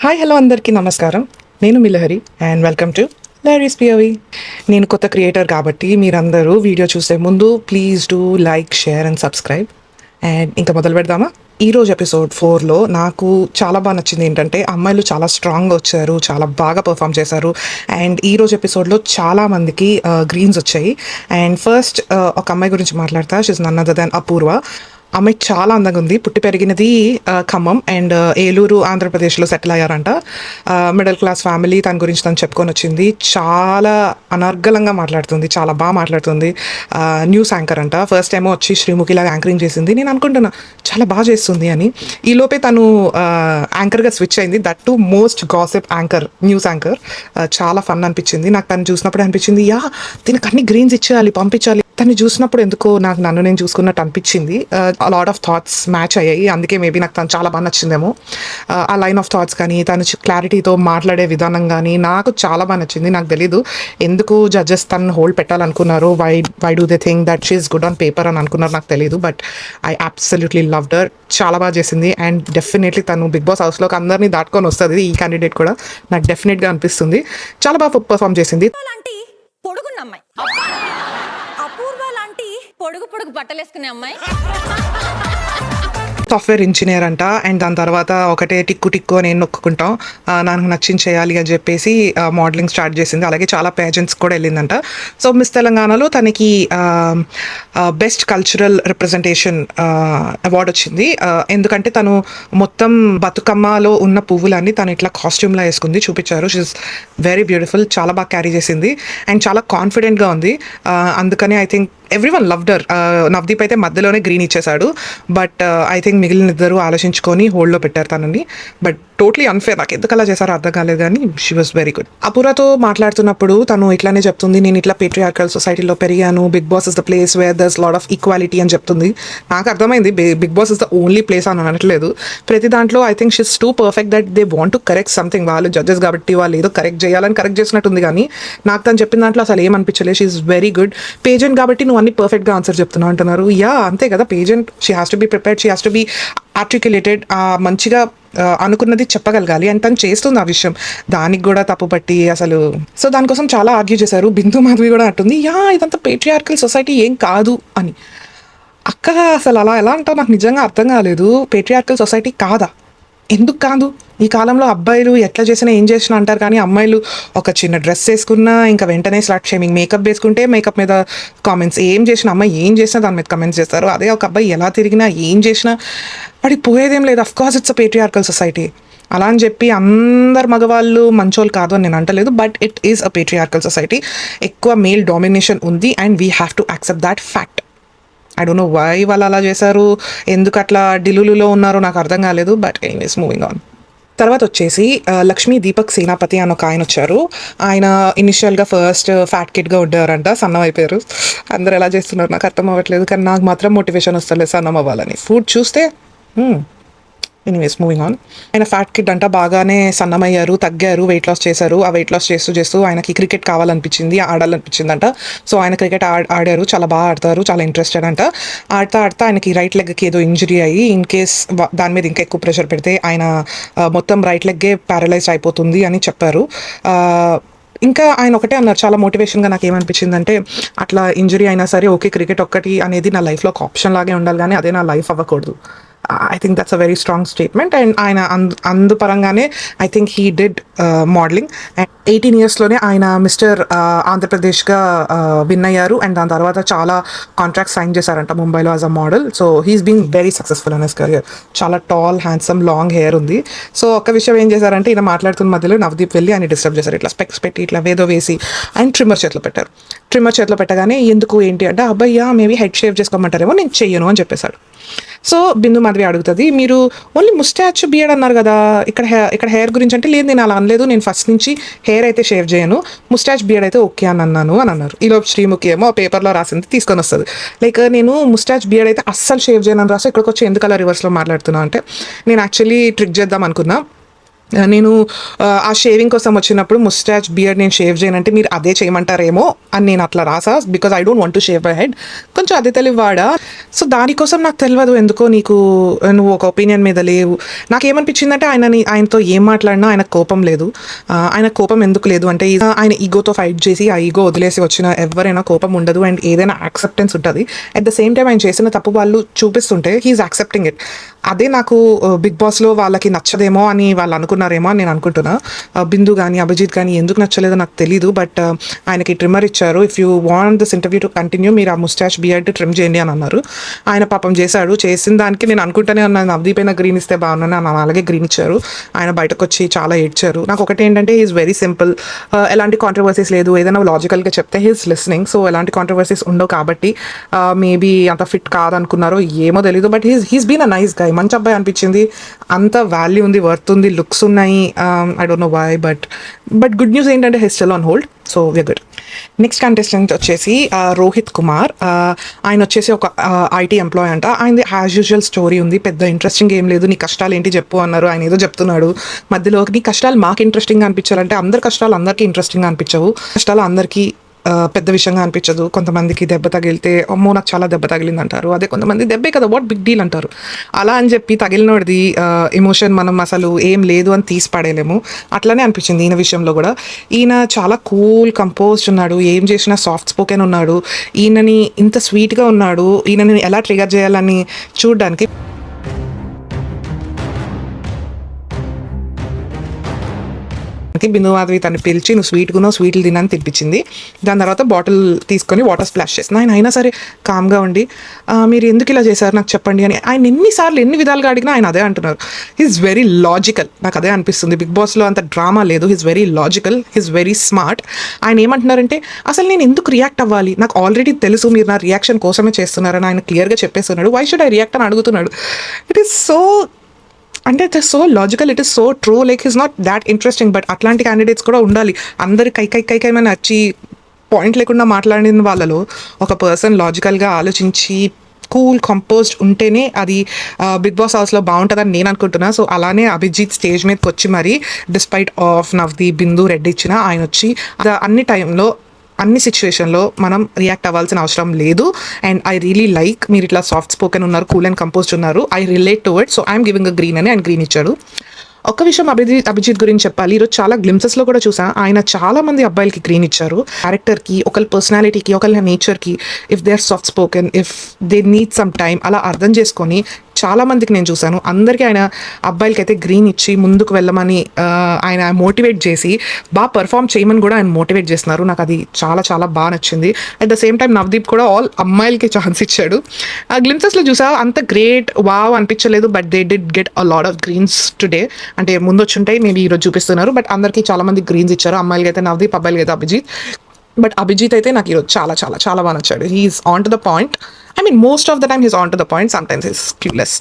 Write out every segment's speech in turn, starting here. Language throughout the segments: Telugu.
హాయ్ హలో అందరికీ నమస్కారం. నేను మిలహరి and welcome to Lahari's POV. నేను కొత్త క్రియేటర్ కాబట్టి మీరందరూ వీడియో చూసే ముందు please do like, share and subscribe. And ఇంకా మొదలు పెడదామా? ఈరోజు ఎపిసోడ్ 4లో నాకు చాలా బాగా నచ్చింది ఏంటంటే అమ్మాయిలు చాలా స్ట్రాంగ్గా వచ్చారు, చాలా బాగా పర్ఫామ్ చేశారు. అండ్ ఈరోజు ఎపిసోడ్లో చాలామందికి గ్రీన్స్ వచ్చాయి. అండ్ ఫస్ట్ ఒక అమ్మాయి గురించి మాట్లాడతా. షీస్ నన్ అదర్ దాన్ అపూర్వ. అమ్మాయి చాలా అందంగా ఉంది. పుట్టి పెరిగినది ఖమ్మం అండ్ ఏలూరు ఆంధ్రప్రదేశ్లో సెటిల్ అయ్యారంట. Middle class family. తన గురించి తను చెప్పుకొని వచ్చింది. చాలా అనర్గళంగా మాట్లాడుతుంది, చాలా బాగా మాట్లాడుతుంది. న్యూస్ యాంకర్ అంట. ఫస్ట్ ఏమో వచ్చి శ్రీముఖిలాగా యాంకరింగ్ చేసింది. నేను అనుకుంటున్నా చాలా బాగా చేస్తుంది అని. ఈలోపే తను యాంకర్గా స్విచ్ అయింది. That to most gossip anchor, news anchor. చాలా ఫన్ అనిపించింది నాకు. తను చూసినప్పుడు అనిపించింది దీనికి అన్ని గ్రీన్స్ ఇచ్చేయాలి, పంపించాలి. తను చూసినప్పుడు ఎందుకో నన్ను నేను చూసుకున్నట్టు అనిపించింది. లాట్ ఆఫ్ థాట్స్ మ్యాచ్ అయ్యాయి. అందుకే మేబీ నాకు తను చాలా బాగా నచ్చిందేమో. ఆ లైన్ ఆఫ్ థాట్స్ కానీ తను క్లారిటీతో మాట్లాడే విధానం కానీ నాకు చాలా బాగా నచ్చింది. నాకు తెలీదు ఎందుకు జడ్జెస్ తను హోల్డ్ పెట్టాలనుకున్నారు. Why do they think that she is good on paper అని అనుకున్నారు, నాకు తెలియదు. But I absolutely loved her. చాలా బాగా చేసింది. అండ్ డెఫినెట్లీ తను బిగ్ బాస్ హౌస్లోకి అందరినీ దాటుకొని వస్తుంది. ఈ క్యాండిడేట్ కూడా నాకు డెఫినెట్గా అనిపిస్తుంది. చాలా బాగా పర్ఫామ్ చేసింది. పొడుగున్న అమ్మాయి, అపూర్వ లాంటి పొడుగు పొడుగు బట్టలేసుకునే అమ్మాయి. సాఫ్ట్వేర్ ఇంజనీర్ అంట. అండ్ దాని తర్వాత ఒకటే టిక్కు అని నొక్కుంటాం, నాకు నచ్చింది చేయాలి అని చెప్పేసి మోడలింగ్ స్టార్ట్ చేసింది. అలాగే చాలా పేజెంట్స్ కూడా వెళ్ళిందంట. సో మిస్ తెలంగాణలో తనకి బెస్ట్ కల్చరల్ రిప్రజెంటేషన్ అవార్డు వచ్చింది. ఎందుకంటే తను మొత్తం బతుకమ్మలో ఉన్న పువ్వులన్నీ తను ఇట్లా కాస్ట్యూమ్లా వేసుకుంది, చూపించారు. She's very beautiful. చాలా బాగా క్యారీ చేసింది అండ్ చాలా కాన్ఫిడెంట్గా ఉంది. అందుకని I think everyone loved her. Navdeep అయితే మధ్యలోనే గ్రీన్ ఇచ్చేశాడు. బట్ ఐ థింక్ మిగిలిన ఇద్దరు ఆలోచించుకొని హోల్డ్లో పెట్టారు తనని. But totally unfair. నాకు ఎందుకు అలా చేశారో అర్థం కాలేదు, కానీ షీ వాస్ వెరీ గుడ్. అపూర్వతో మాట్లాడుతున్నప్పుడు తను ఇట్లానే చెప్తుంది, నేను ఇట్లా పేట్రియార్కల్ సొసైటీలో పెరిగాను. Bigg Boss is the place where there's lot of equality అని చెప్తుంది. నాకు అర్థమైంది Bigg Boss is the only place అని అనట్లేదు. ప్రతి దాంట్లో I think she's too perfect that they want to correct something. వాళ్ళు జడ్జెస్ కాబట్టి వాళ్ళు ఏదో కరెక్ట్ చేయాలని కరెక్ట్ చేసినట్టుంది, కానీ నాకు తను చెప్పిన దాంట్లో అసలు ఏమనిపించలేదు. She is very good. Pageant కాబట్టి నువ్వు అన్ని పర్ఫెక్ట్గా ఆన్సర్ చెప్తున్నావు అంటున్నారు. అంతే కదా, pageant she has to be prepared, she has to be articulated. మంచిగా అనుకున్నది చెప్పగలగాలి. అండ్ తను చేస్తుంది ఆ విషయం. దానికి కూడా తప్పుపట్టి అసలు సో దానికోసం చాలా ఆర్గ్యూ చేశారు. బిందు మాధవి కూడా అంటుంది ఇదంతా పేట్రియార్కల్ సొసైటీ ఏం కాదు అని. అక్క అసలు అలా ఎలా అంటావు, నాకు నిజంగా అర్థం కాలేదు. పేట్రియార్కల్ సొసైటీ కాదా? ఎందుకు కాదు? ఈ కాలంలో అబ్బాయిలు ఎట్లా చేసినా ఏం చేసినా అంటారు, కానీ అమ్మాయిలు ఒక చిన్న డ్రెస్ వేసుకున్నా ఇంకా వెంటనే స్లాట్ షేమింగ్. మేకప్ వేసుకుంటే మేకప్ మీద కామెంట్స్. ఏం చేసినా అమ్మాయి ఏం చేసినా దాని మీద కామెంట్స్ చేస్తారు. అదే ఒక అబ్బాయి ఎలా తిరిగినా ఏం చేసినా వాడికి పోయేదేం లేదు. Of course it's a patriarchal society. అలా అని చెప్పి అందరు మగవాళ్ళు మంచోళ్ళు కాదు అని నేను అంటలేదు. But it is a patriarchal society. ఎక్కువ మేల్ డామినేషన్ ఉంది and we have to accept that fact. I don't know why వాళ్ళు అలా చేశారు, ఎందుకు అట్లా డిలులులో ఉన్నారో నాకు అర్థం కాలేదు. But anyways moving on. తర్వాత వచ్చేసి లక్ష్మీ దీపక్ సేనాపతి అని ఒక ఆయన వచ్చారు. ఆయన ఇనిషియల్గా ఫస్ట్ ఫ్యాట్ కిడ్గా ఉండేవారంట, సన్నం అయిపోయారు. అందరు ఎలా చేస్తున్నారు నాకు అర్థం అవ్వట్లేదు, కానీ నాకు మాత్రం మోటివేషన్ వస్తలేదు సన్నం అవ్వాలని. ఫుడ్ చూస్తే ఎనీవేస్ మూవింగ్ ఆన్. ఆయన ఫ్యాట్ కిడ్ అంట, బాగానే సన్నమయ్యారు, తగ్గారు, వెయిట్ లాస్ చేశారు. ఆ వెయిట్ లాస్ చేస్తూ ఆయనకి క్రికెట్ కావాలనిపించింది, ఆడాలనిపించిందంట. సో ఆయన క్రికెట్ ఆడారు, చాలా బాగా ఆడతారు, చాలా ఇంట్రెస్టెడ్ అంట. ఆడుతా ఆయనకి రైట్ లెగ్కి ఏదో ఇంజరీ అయ్యి ఇన్ కేస్ దాని మీద ఇంకా ఎక్కువ ప్రెషర్ పెడితే ఆయన మొత్తం రైట్ లెగ్గే ప్యారలైజ్ అయిపోతుంది అని చెప్పారు. ఇంకా ఆయన ఒకటే అన్నారు, చాలా మోటివేషన్గా నాకు ఏమనిపించిందంటే, అట్లా ఇంజరీ అయినా సరే ఓకే, క్రికెట్ ఒక్కటి అనేది నా లైఫ్లో ఒక ఆప్షన్ లాగే ఉండాలి, కానీ అదే నా లైఫ్ అవ్వకూడదు. I think that's a very strong statement. And ఆయన అందుపరంగానే I think he did modelling. And 18 yearsలోనే ఆయన మిస్టర్ ఆంధ్రప్రదేశ్గా విన్ అయ్యారు. అండ్ దాని తర్వాత చాలా కాంట్రాక్ట్ సైన్ చేశారంట ముంబైలో as a model. So he's being very successful in his career. చాలా టాల్, హ్యాండ్సమ్, లాంగ్ హెయిర్ ఉంది. సో ఒక విషయం ఏం చేశారంటే, ఈయన మాట్లాడుతున్న మధ్యలో నవదీప్ వెళ్ళి ఆయన డిస్టర్బ్ చేశారు. ఇట్లా స్పెక్స్ పెట్టి ఇట్లా వేదో వేసి ఆయన ట్రిమ్మర్ చేతిలో పెట్టారు. ట్రిమ్మర్ చేతిలో పెట్టగానే ఎందుకు ఏంటి అంటే, అబ్బాయ్యా మేబీ హెడ్ షేవ్ చేసుకోమంటారేమో, నేను చెయ్యను అని చెప్పేశాడు. సో బిందు మాధవి అడుగుతుంది, మీరు ఓన్లీ ముస్టాచ్ బియర్డ్ అన్నారు కదా, ఇక్కడ హెయిర్ గురించి అంటే, లేదు నేను అలా అనలేదు, నేను ఫస్ట్ నుంచి హెయిర్ అయితే షేవ్ చేయను, ముస్టాచ్ బియర్డ్ అయితే ఓకే అని అన్నారు. ఈలోపు శ్రీముఖి ఏమో ఆ పేపర్లో రాసింది తీసుకొని వస్తుంది. లైక్ నేను ముస్టాచ్ బియర్డ్ అయితే అస్సలు షేవ్ చేయను అని రాసి ఇక్కడికి వచ్చి ఎందుకు అలా రివర్స్లో మాట్లాడుతున్నా అంటే, నేను యాక్చువల్లీ ట్రిక్ చేద్దాం అనుకున్నా. నేను ఆ షేవింగ్ కోసం వచ్చినప్పుడు ముస్టాచ్ బియర్డ్ నేను షేవ్ చేయనంటే మీరు అదే చేయమంటారేమో అని నేను అట్లా రాసా, because I don't want to shave my head. కొంచెం అదే తెలివాడా, సో దానికోసం నాకు తెలియదు ఎందుకో నువ్వు ఒక ఒపీనియన్ మీద లేవు. నాకేమనిపించిందంటే ఆయనతో ఏం మాట్లాడినా ఆయన కోపం లేదు. ఆయన కోపం ఎందుకు లేదు అంటే ఆయన ఈగోతో ఫైట్ చేసి ఆ ఈగో వదిలేసి వచ్చిన ఎవరైనా కోపం ఉండదు అండ్ ఏదైనా యాక్సెప్టెన్స్ ఉంటుంది. అట్ ద సేమ్ టైం ఆయన చేసిన తప్పు వాళ్ళు చూపిస్తుంటే హీఈస్ యాక్సెప్టింగ్ ఇట్. అదే నాకు బిగ్ బాస్లో వాళ్ళకి నచ్చదేమో అని వాళ్ళు అనుకున్నారేమో అని నేను అనుకుంటున్నా. బిందు కానీ అభిజిత్ కానీ ఎందుకు నచ్చలేదో నాకు తెలీదు, బట్ ఆయనకి ట్రిమ్మర్ ఇచ్చారు. If you want this interview to continue మీరు ఆ ముస్టాచ్ బియర్డ్ ట్రిమ్ చేయండి అని అన్నారు. ఆయన పాపం చేశాడు. చేసిన దానికి నేను అనుకుంటానే ఉన్నాను నవదీప్ అయినా గ్రీన్ ఇస్తే బాగున్నాను అని, అలాగే గ్రీన్ ఇచ్చారు. ఆయన బయటకు వచ్చి చాలా ఏడ్చారు. నాకు ఒకటి ఏంటంటే హీఈస్ వెరీ సింపుల్, ఎలాంటి కాంట్రవర్సీస్ లేదు, ఏదైనా లాజికల్గా చెప్తే హీఈస్ లిస్నింగ్. సో ఎలాంటి కాంట్రవర్సీస్ ఉండవు కాబట్టి మేబీ అంత ఫిట్ కాదనుకున్నారో ఏమో తెలీదు, but he's been a nice guy. మంచి అబ్బాయి అనిపించింది. అంత వాల్యూ ఉంది, వర్త్ ఉంది, లుక్స్ ఉన్నాయి. I don't know why, but good news ఏంటంటే he still on hold, so we're good. Next contestant వచ్చేసి రోహిత్ కుమార్. ఆయన వచ్చేసి ఒక ఐటీ ఎంప్లాయ్ అంట. ఆయనది యాజ్ యూజువల్ స్టోరీ ఉంది, పెద్ద ఇంట్రెస్టింగ్ ఏం లేదు. నీ కష్టాలు ఏంటి చెప్పు అన్నారు. ఆయన ఏదో చెప్తున్నాడు మధ్యలో. నీ కష్టాలు మాకు ఇంట్రెస్టింగ్గా అనిపించాలంటే అందరి కష్టాలు అందరికీ ఇంట్రెస్టింగ్గా అనిపించవు. కష్టాలు అందరికీ పెద్ద విషయంగా అనిపించదు. కొంతమందికి దెబ్బ తగిలితే అమ్మో నాకు చాలా దెబ్బ తగిలింది అంటారు. అదే కొంతమంది దెబ్బే కదా వాట్ బిగ్ డీల్ అంటారు. అలా అని చెప్పి తగిలినోడిది ఎమోషన్ మనం అసలు ఏం లేదు అని తీసి పడేయలేము. అట్లానే అనిపించింది ఈయన విషయంలో కూడా. ఈయన చాలా కూల్ కంపోజ్డ్ ఉన్నాడు, ఏం చేసినా సాఫ్ట్ స్పోకెన్ ఉన్నాడు. ఈయనని ఇంత స్వీట్గా ఉన్నాడు. ఈయనని ఎలా ట్రిగర్ చేయాలని చూడడానికి బిందు మాధవి తను పిలిచి నువ్వు స్వీట్లు తినని తినిపించింది. దాని తర్వాత బాటిల్ తీసుకొని వాటర్ స్ప్లాష్ చేసింది. ఆయన అయినా సరే కామ్గా ఉండి మీరు ఎందుకు ఇలా చేశారు నాకు చెప్పండి అని ఆయన ఎన్ని విధాలుగా అడిగినా ఆయన అదే అంటున్నారు. He's very logical. నాకు అదే అనిపిస్తుంది. బిగ్ బాస్లో అంత డ్రామా లేదు. He's very logical, he's very smart. ఆయన ఏమంటున్నారంటే అసలు నేను ఎందుకు రియాక్ట్ అవ్వాలి, నాకు ఆల్రెడీ తెలుసు మీరు నా రియాక్షన్ కోసమే చేస్తున్నారని ఆయన క్లియర్గా చెప్పేస్తున్నాడు. వై షుడ్ ఐ రియాక్ట్ అని అడుగుతున్నాడు. ఇట్ ఈస్ సో అంటే it is so logical, it is so true, like is not that interesting. But అట్లాంటి క్యాండిడేట్స్ కూడా ఉండాలి. అందరు కైకైమని వచ్చి పాయింట్ లేకుండా మాట్లాడిన వాళ్ళలో ఒక పర్సన్ లాజికల్గా ఆలోచించి కూల్ కంపోజ్డ్ ఉంటేనే అది బిగ్ బాస్ హౌస్లో బాగుంటుందని నేను అనుకుంటున్నా. సో అలానే అభిజిత్ స్టేజ్ మీదకి వచ్చి మరి డిస్పైట్ ఆఫ్ నవదీప్ బిందు రెడ్డి ఇచ్చిన ఆయన వచ్చి అన్ని టైంలో అన్ని సిచ్యువేషన్లో మనం రియాక్ట్ అవ్వాల్సిన అవసరం లేదు. అండ్ ఐ రియలీ లైక్ మీరు ఇట్లా సాఫ్ట్ స్పోకెన్ ఉన్నారు, కూల్ అండ్ కంపోజ్డ్ ఉన్నారు. I relate to it, so I'm giving a green అని ఆయన గ్రీన్ ఇచ్చాడు. ఒక్క విషయం అభిజిత్ గురించి చెప్పాలి. ఈరోజు చాలా గ్లిమ్సెస్లో కూడా చూసా ఆయన చాలా మంది అబ్బాయిలకి గ్రీన్ ఇచ్చారు. క్యారెక్టర్కి, ఒకరి పర్సనాలిటీకి, ఒకరి నేచర్కి, if they are soft spoken, if they need some time అలా అర్థం చేసుకొని చాలా మందికి నేను చూశాను. అందరికీ ఆయన అబ్బాయిలకి అయితే గ్రీన్ ఇచ్చి ముందుకు వెళ్ళమని ఆయన మోటివేట్ చేసి బాగా పర్ఫామ్ చేయమని కూడా ఆయన మోటివేట్ చేస్తున్నారు. నాకు అది చాలా చాలా బాగా నచ్చింది. At the same time Navdeep కూడా ఆల్ అమ్మాయిలకి ఛాన్స్ ఇచ్చాడు. ఆ గ్లిమ్సెస్లో చూసా అంత గ్రేట్ వావ్ అనిపించలేదు, but they did get a lot of greens today. అంటే ముందు వచ్చి ఉంటాయి, మేబీ ఈరోజు చూపిస్తున్నారు. బట్ అందరికీ చాలా మంది గ్రీన్స్ ఇచ్చారు. అమ్మాయిలకి అయితే నవదీప్, అబ్బాయిలకి అయితే అభిజిత్. బట్ అభిజిత్ అయితే నాకు ఈరోజు చాలా చాలా చాలా బాగా నచ్చాడు. He is on to the point. I mean most of the time he's on to the point, sometimes he's clueless.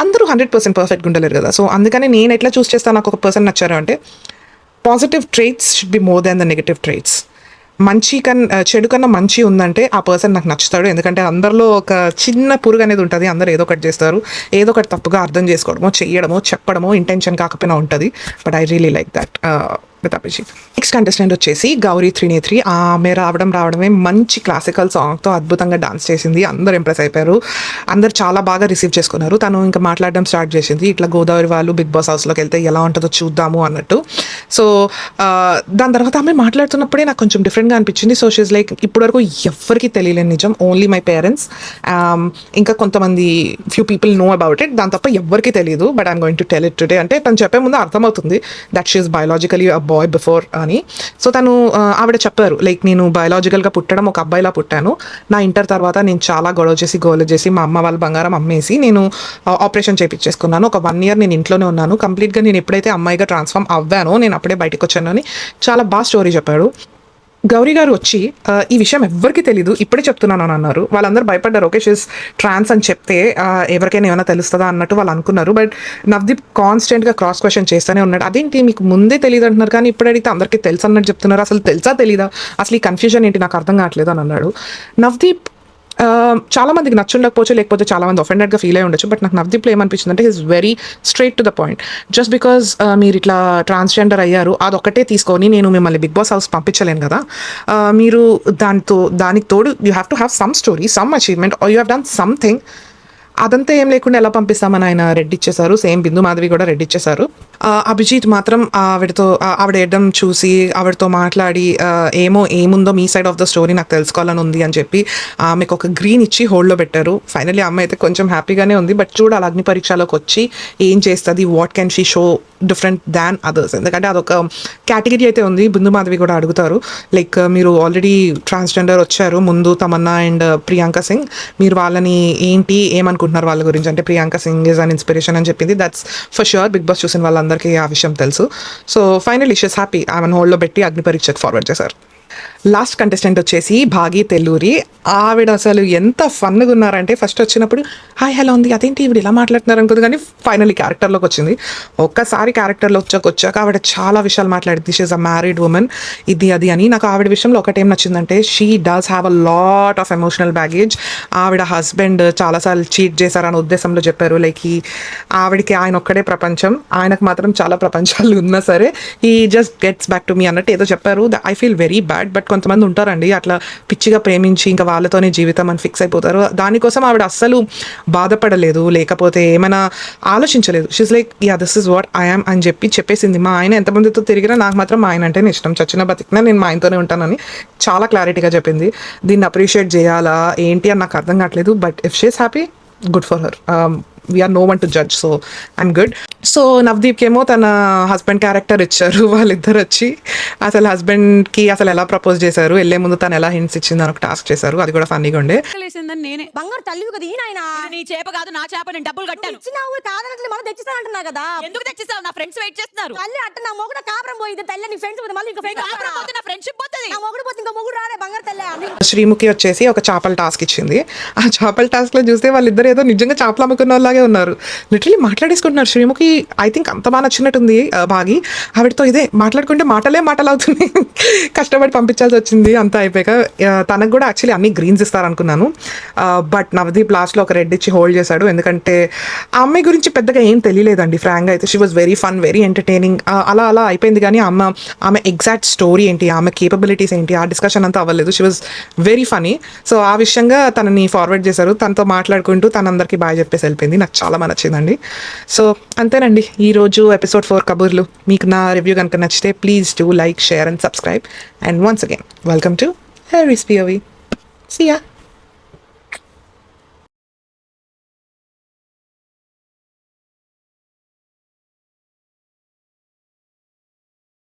అందరూ 100% పర్ఫెక్ట్గా ఉండలేరు కదా. సో అందుకని నేను ఎట్లా చూస్ చేస్తాను, నాకు ఒక పర్సన్ నచ్చారు అంటే positive traits should be more than the negative traits. చెడు కన్నా మంచి ఉందంటే ఆ పర్సన్ నాకు నచ్చుతాడు. ఎందుకంటే అందరిలో ఒక చిన్న పురుగు అనేది ఉంటుంది. అందరూ ఏదో ఒకటి చేస్తారు, ఏదో ఒకటి తప్పుగా అర్థం చేసుకోవడమో, చెయ్యడమో, చెప్పడమో ఇంటెన్షన్ కాకపోయినా ఉంటుంది. But I really like that with Abhijit. Next contestant వచ్చేసి గౌరీ త్రినేత్రి. ఆమె రావడమే మంచి క్లాసికల్ సాంగ్తో అద్భుతంగా డాన్స్ చేసింది. అందరూ ఇంప్రెస్ అయిపోయారు. అందరు చాలా బాగా రిసీవ్ చేసుకున్నారు. తను ఇంకా మాట్లాడడం స్టార్ట్ చేసింది, ఇట్లా గోదావరి వాళ్ళు బిగ్ బాస్ హౌస్లోకి వెళ్తే ఎలా ఉంటుందో చూద్దాము అన్నట్టు. సో దాని తర్వాత ఆమె మాట్లాడుతున్నప్పుడే నాకు కొంచెం డిఫరెంట్గా అనిపించింది. సో షీజ్ లైక్ ఇప్పటివరకు ఎవరికి తెలియలేని నిజం, ఓన్లీ మై పేరెంట్స్, ఇంకా కొంతమంది few people know about it, దాని తప్ప ఎవరికి తెలియదు. But I'm going to tell it today. అంటే తను చెప్పే ముందు అర్థమవుతుంది that she is biologically a boy before అని. సో తను ఆవిడ చెప్పారు లైక్ నేను బయాలజికల్గా పుట్టడం ఒక అబ్బాయిలా పుట్టాను. నా ఇంటర్ తర్వాత నేను చాలా గొడవ చేసి మా అమ్మ వాళ్ళ బంగారం అమ్మేసి నేను ఆపరేషన్ చేయించేసుకున్నాను. ఒక 1 year నేను ఇంట్లోనే ఉన్నాను. కంప్లీట్గా నేను ఎప్పుడైతే అమ్మాయిగా ట్రాన్స్ఫార్మ్ అవ్వానో నేను అప్పుడే బయటకు వచ్చాను అని చాలా బాగా స్టోరీ చెప్పాడు. గౌరీ గారు వచ్చి ఈ విషయం ఎవ్వరికి తెలీదు, ఇప్పుడే చెప్తున్నాను అని అన్నారు. వాళ్ళందరూ భయపడ్డారు. ఓకే షీస్ ట్రాన్స్ అని చెప్తే ఎవరికైనా ఏమైనా తెలుస్తుందా అన్నట్టు వాళ్ళు అనుకున్నారు. బట్ నవదీప్ కాన్స్టెంట్గా క్రాస్ క్వశ్చన్ చేస్తూనే ఉన్నాడు. అదేంటి మీకు ముందే తెలియదు అంటున్నారు, కానీ ఇప్పుడు అడిగితే అందరికీ తెలుసు అన్నట్టు చెప్తున్నారు. అసలు తెలుసా తెలీదా, అసలు ఈ కన్ఫ్యూజన్ ఏంటి నాకు అర్థం కావట్లేదు అని అన్నాడు. నవదీప్ చాలా మందికి నచ్చుండకపోవచ్చు, లేకపోతే చాలా మంది ఒఫెండెడ్గా ఫీల్ అయి ఉండొచ్చు. బట్ నాకు నవదీప్లో ఏమనిపించింది అంటే is very straight to the point. Just because మీరు ఇట్లా ట్రాన్స్జెండర్ అయ్యారు అదొక్కటే తీసుకొని నేను మిమ్మల్ని బిగ్ బాస్ హౌస్ పంపించలేను కదా. మీరు దానికి తోడు you have to have some story, some achievement, or you have done something. అదంతా ఏం లేకుండా ఎలా పంపిస్తామని ఆయన రెడ్ ఇచ్చేశారు. సేమ్ బిందు మాధవి కూడా రెడ్ ఇచ్చేశారు. అభిజిత్ మాత్రం ఆవిడ ఎడ్డం చూసి ఆవిడతో మాట్లాడి ఏమో ఏముందో మీ సైడ్ ఆఫ్ ద స్టోరీ నాకు తెలుసుకోవాలని ఉంది అని చెప్పి ఆమెకు ఒక గ్రీన్ ఇచ్చి హోల్డ్లో పెట్టారు. ఫైనల్లీ అమ్మాయి అయితే కొంచెం హ్యాపీగానే ఉంది. బట్ చూడాలి అగ్ని పరీక్షలోకి వచ్చి ఏం చేస్తుంది, what can she show different than others. ఎందుకంటే అదొక కేటగిరీ అయితే ఉంది. బిందు మాధవి కూడా అడుగుతారు లైక్ మీరు ఆల్రెడీ ట్రాన్స్జెండర్ వచ్చారు ముందు తమన్నా అండ్ ప్రియాంక సింగ్, మీరు వాళ్ళని ఏంటి ఏమనుకుంటున్నారు వాళ్ళ గురించి అంటే Priyanka Singh is an inspiration అని చెప్పింది. That's for sure. Bigg Boss చూసిన వాళ్ళందరికీ ఆ విషయం తెలుసు. So finally she's happy. ఆమెను హోల్డ్లో పెట్టి అగ్ని పరీక్షకు ఫార్వర్డ్ చేశారు. లాస్ట్ కంటెస్టెంట్ వచ్చేసి భాగి తెల్లూరి. ఆవిడ అసలు ఎంత ఫన్గా ఉన్నారంటే ఫస్ట్ వచ్చినప్పుడు హాయ్ హలో ఉంది అదేంటి ఇవిడ ఇలా మాట్లాడుతున్నారు అనుకుంది, కానీ ఫైనల్లీ క్యారెక్టర్లోకి వచ్చింది. ఒక్కసారి క్యారెక్టర్లో వచ్చాక ఆవిడ చాలా విషయాలు మాట్లాడింది. She is a married women ఇది అది అని. నాకు ఆవిడ విషయంలో ఒకటేం నచ్చిందంటే she does have a lot of emotional baggage. ఆవిడ హస్బెండ్ చాలాసార్లు చీట్ చేశారనే ఉద్దేశంలో చెప్పారు. లైక్ ఆవిడకి ఆయన ఒక్కడే ప్రపంచం, ఆయనకు మాత్రం చాలా ప్రపంచాలు ఉన్నా సరే ఈ just gets back to me అన్నట్టు ఏదో చెప్పారు. I feel very bad. But కొంతమంది ఉంటారండి అట్లా పిచ్చిగా ప్రేమించి ఇంకా వాళ్ళతోనే జీవితం అని ఫిక్స్ అయిపోతారు. దానికోసం ఆవిడ అస్సలు బాధపడలేదు, లేకపోతే ఏమైనా ఆలోచించలేదు. She's like yeah this is what I am అని చెప్పేసింది. మా ఆయన ఎంతమందితో తిరిగినా నాకు మాత్రం మా ఆయన అంటేనే ఇష్టం, చచ్చిన బతికినా నేను మా ఆయనతోనే ఉంటానని చాలా క్లారిటీగా చెప్పింది. దీన్ని అప్రిషియేట్ చేయాలా ఏంటి అని నాకు అర్థం కావట్లేదు. But if she's happy good for her. We're no one to judge, so I'm good. So నవదీప్కి ఏమో తన హస్బెండ్ క్యారెక్టర్ ఇచ్చారు. వాళ్ళిద్దరు వచ్చి అసలు హస్బెండ్కి అసలు ఎలా ప్రపోజ్ చేశారు, వెళ్ళే ముందు తను ఎలా హింట్స్ ఇచ్చింది అని ఒక టాస్క్ చేశారు. అది కూడా ఫన్నీగా ఉండే. నేనే బంగారు తల్లి కదా ఈ నాయన. నీ చేప కాదు నా చేప, నేను డబ్బులు కట్టాను. ఇచ్చినావు కాదనట్లు మనం తెచ్చిస్తానంటున్నా కదా. ఎందుకు తెచ్చిస్తావు? నా ఫ్రెండ్స్ వెయిట్ చేస్తున్నారు. తల్లి అట్ట నా మొగుడు కాపురం పోయింది. తల్లి నీ ఫ్రెండ్స్ మళ్ళీ ఇంకా కాపురం పోతే నా ఫ్రెండ్షిప్ పోతుంది. నా మొగుడు పోతే ఇంకా మొగుడు రాడే బంగారు తల్లి. శ్రీముఖి వచ్చేసి ఒక చేపల టాస్క్ ఇచ్చింది. ఆ చేపల టాస్క్లో చూస్తే వాళ్ళిద్దరు ఏదో నిజంగా చేపలు అమ్ముకున్న వాళ్ళలాగే ఉన్నారు. లిటరలీ మాట్లాడేసుకుంటున్నారు. శ్రీముఖి ఐ థింక్ అంత బాగా నచ్చినట్టుంది భాగి. ఆవిడతో ఇదే మాట్లాడుకుంటే మాటలు అవుతున్నాయి. కష్టపడి పంపించాల్సి వచ్చింది అంతా అయిపోయాక. తనకు కూడా యాక్చువల్లీ అన్ని గ్రీన్స్ ఇస్తారనుకున్నాను. బట్ నవదీప్ లాస్ట్లో ఒక రెడ్ ఇచ్చి హోల్డ్ చేశాడు. ఎందుకంటే ఆ అమ్మాయి గురించి పెద్దగా ఏం తెలియలేదండి ఫ్రాంక్గా అయితే. She was very fun, very entertaining. అలా అయిపోయింది. కానీ ఆమె ఎగ్జాక్ట్ స్టోరీ ఏంటి, ఆమె కేపబిలిటీస్ ఏంటి, ఆ డిస్కషన్ అంతా అవ్వలేదు. She was very funny. So ఆ విషయంగా తనని ఫార్వర్డ్ చేశారు. తనతో మాట్లాడుకుంటూ తనందరికీ బాగా చెప్పేసి వెళ్ళిపోయింది. నాకు చాలా బాగా నచ్చిందండి. సో అంతేనండి ఈరోజు ఎపిసోడ్ 4 కబుర్లు. మీకు నా రివ్యూ కనుక నచ్చితే please do like, share and subscribe. And once again welcome to Harry's POV. See ya.